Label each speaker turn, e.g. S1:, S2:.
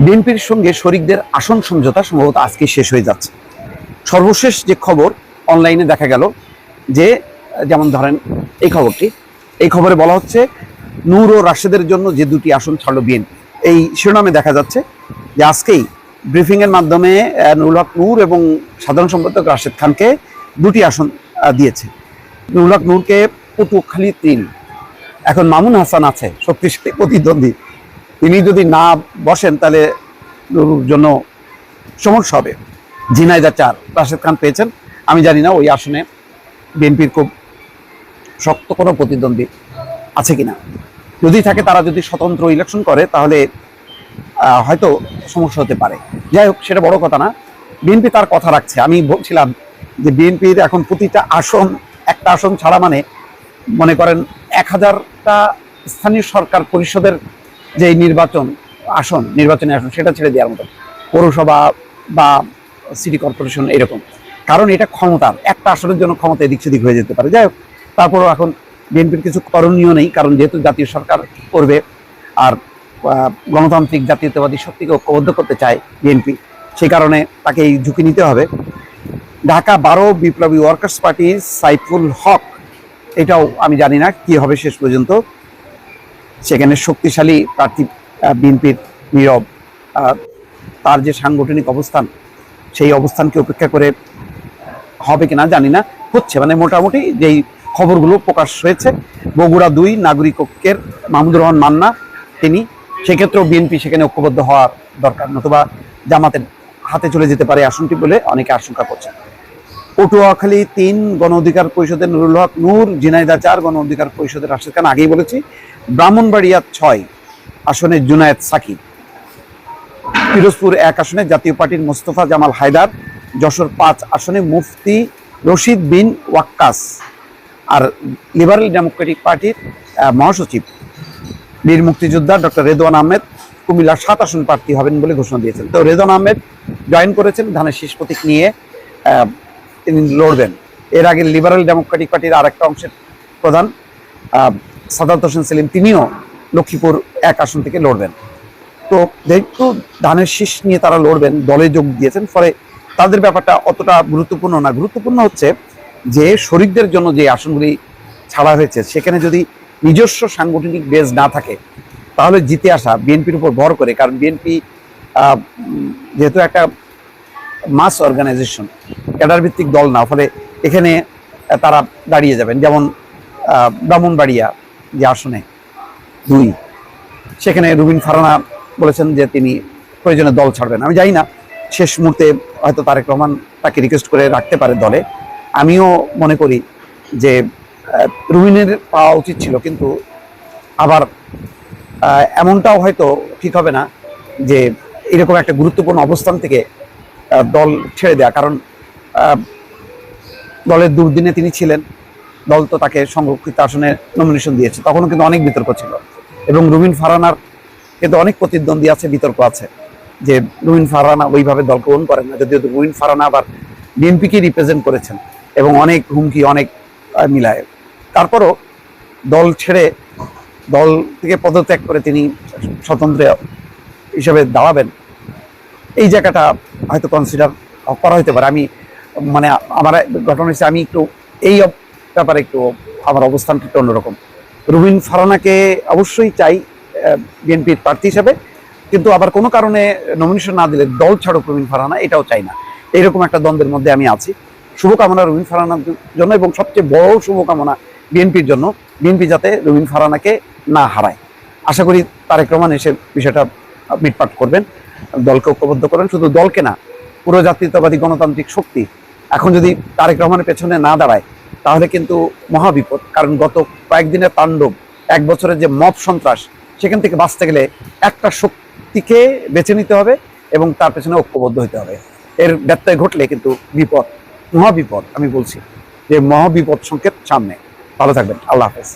S1: বিএনপির সঙ্গে শরিকদের আসন সমঝোতা সম্ভবত আজকে শেষ হয়ে যাচ্ছে। সর্বশেষ যে খবর অনলাইনে দেখা গেল যে, যেমন ধরেন এই খবরে বলা হচ্ছে নূর ও রাশেদের জন্য যে দুটি আসন ছাড়লো বিএনপি, এই শিরোনামে দেখা যাচ্ছে যে আজকেই ব্রিফিংয়ের মাধ্যমে নুরুল হক নূর এবং সাধারণ সম্পাদক রাশেদ খানকে দুটি আসন দিয়েছে। নুরুল হক নূরকে পটুয়াখালী ৩, এখন মামুন হাসান আছে শক্তিশালী প্রতিদ্বন্দ্বী, তিনি যদি না বসেন তাহলে নুরুর জন্য সমস্যা হবে। ঝিনাইদহ ৪ রাশেদ খান পেয়েছেন। আমি জানি না ওই আসনে বিএনপির খুব শক্ত কোনো প্রতিদ্বন্দ্বী আছে কিনা, যদি থাকে তারা যদি স্বতন্ত্র ইলেকশন করে তাহলে হয়তো সমস্যা হতে পারে। যাই হোক, সেটা বড় কথা না, বিএনপি তার কথা রাখছে। আমি বলছিলাম যে বিএনপির এখন প্রতিটা আসন, একটা আসন ছাড়া মানে মনে করেন ১০০০টা স্থানীয় সরকার পরিষদের যে নির্বাচনী আসন সেটা ছেড়ে দেওয়ার মতো, পৌরসভা বা সিটি কর্পোরেশন এরকম। কারণ এটা ক্ষমতার, একটা আসনের জন্য ক্ষমতা এদিক সেদিক হয়ে যেতে পারে। যাই হোক, তারপরও এখন বিএনপির কিছু করণীয় নেই, কারণ যেহেতু জাতীয় সরকার করবে আর গণতান্ত্রিক জাতীয়তাবাদী শক্তিকে ঐক্যবদ্ধ করতে চায় বিএনপি, সেই কারণে তাকে এই ঝুঁকি নিতে হবে। ঢাকা ১২ বিপ্লবী ওয়ার্কার্স পার্টি সাইফুল হক, এটাও আমি জানি না কি হবে শেষ পর্যন্ত। সেখানে শক্তিশালী প্রার্থী বিএনপির নীরব, তার যে সাংগঠনিক অবস্থান, সেই অবস্থানকে উপেক্ষা করে হবে কিনা জানি না, হচ্ছে মানে মোটামুটি যেই খবরগুলো প্রকাশ হয়েছে। বগুড়া ২ নাগরিক ঐক্যের মাহমুদুর রহমান মান্না, তিনি, সেক্ষেত্রেও বিএনপি সেখানে ঐক্যবদ্ধ হওয়ার দরকার, নতুবা জামাতের হাতে চলে যেতে পারে আসনটি বলে অনেকে আশঙ্কা করছে। পটুয়াখালী ৩ গণ অধিকার পরিষদের নুরুল হক নূর, ঝিনাইদহ ৪ গণ অধিকার পরিষদের রাশেদ খান, আগেই বলেছি। ব্রাহ্মণবাড়িয়া ৬ আসনে জুনায়েদ সাকিব, পিরোজপুর ১ আসনে জাতীয় পার্টির মোস্তফা জামাল হায়দার, যশোর ৫ আসনে মুফতি রশিদ বিন ওয়াক্কাস, আর লিবারেল ডেমোক্রেটিক পার্টির মহাসচিব বীর মুক্তিযোদ্ধা ডক্টর রেদওয়ান আহমেদ কুমিল্লা ৭ আসন প্রার্থী হবেন বলে ঘোষণা দিয়েছেন। তো রেদওয়ান আহমেদ জয়েন করেছেন ধানের শীষ প্রতীক নিয়ে, তিনি লড়বেন। এর আগে লিবারেল ডেমোক্রেটিক পার্টির আর একটা অংশের প্রধান সাদাত হোসেন সেলিম, তিনিও লক্ষ্মীপুর ১ আসন থেকে লড়বেন। তো যেহেতু ধানের শীষ নিয়ে তারা লড়বেন, দলে যোগ দিয়েছেন, ফলে তাদের ব্যাপারটা অতটা গুরুত্বপূর্ণ না। গুরুত্বপূর্ণ হচ্ছে যে শরিকদের জন্য যে আসনগুলি ছাড়া হয়েছে, সেখানে যদি নিজস্ব সাংগঠনিক বেজ না থাকে তাহলে জিতে আসা বিএনপির উপর ভর করে, কারণ বিএনপি যেহেতু একটা মাস অর্গানাইজেশন, ক্যাডার ভিত্তিক দল না, ফলে এখানে তারা দাঁড়িয়ে যাবেন। যেমন ব্রাহ্মণবাড়িয়া যে আসনে ২, সেখানে রুবিন ফারহানা বলেছেন যে তিনি প্রয়োজনে দল ছাড়বেন। আমি জানি না, শেষ মুহূর্তে হয়তো তারেক রহমান তাকে রিকোয়েস্ট করে রাখতে পারে দলে। আমিও মনে করি যে রুবিনের পাওয়া উচিত ছিল, কিন্তু আবার এমনটাও হয়তো ঠিক হবে না যে এরকম একটা গুরুত্বপূর্ণ অবস্থান থেকে দল ছেড়ে দেয়া, কারণ দলের দুর্দিনে তিনি ছিলেন, দল তো তাকে সংরক্ষিত আসনে নমিনেশন দিয়েছে, তখনও কিন্তু অনেক বিতর্ক ছিল। এবং রুবিন ফারহানার কিন্তু অনেক প্রতিদ্বন্দ্বী আছে, বিতর্ক আছে যে রুবিন ফারহানা ওইভাবে দল গ্রহণ করেন না, যদিও রুবিন ফারহানা আবার বিএনপিকে রিপ্রেজেন্ট করেছেন এবং অনেক হুমকি, অনেক মিলায়। তারপরও দল ছেড়ে, দল থেকে পদত্যাগ করে তিনি স্বতন্ত্র হিসেবে দাঁড়াবেন, এই জায়গাটা হয়তো কনসিডার করা হতে পারে। আমি মানে আমার ঘটনা হচ্ছে, আমি একটু এই ব্যাপারে একটু আমার অবস্থানটা একটু অন্যরকম। রুবিন ফারহানাকে অবশ্যই চাই বিএনপির প্রার্থী হিসেবে, কিন্তু আবার কোনো কারণে নমিনেশন না দিলে দল ছাড়ুক রুবিন ফারহানা, এটাও চাই না। এইরকম একটা দ্বন্দ্বের মধ্যে আমি আছি। শুভকামনা রুবিন ফারহানার জন্য, এবং সবচেয়ে বড় শুভকামনা বিএনপির জন্য, বিএনপি যাতে রুবিন ফারহানাকে না হারায়। আশা করি তারেক রহমান এসে বিষয়টা মিটপাট করবেন, দলকে ঐক্যবদ্ধ করেন। শুধু দলকে না, পুরো জাতীয়তাবাদী গণতান্ত্রিক শক্তি এখন যদি তারেক রহমানের পেছনে না দাঁড়ায় তাহলে কিন্তু মহাবিপদ। কারণ গত কয়েকদিনের তাণ্ডব, ১ বছরের যে মব সন্ত্রাস, সেখান থেকে বাঁচতে গেলে একটা শক্তিকে বেছে নিতে হবে এবং তার পেছনে ঐক্যবদ্ধ হতে হবে। এর ব্যত্যয় ঘটলে কিন্তু বিপদ, মহাবিপদ। আমি বলছি যে মহাবিপদ সংকেত সামনে। ভালো থাকবেন, আল্লাহ হাফেজ।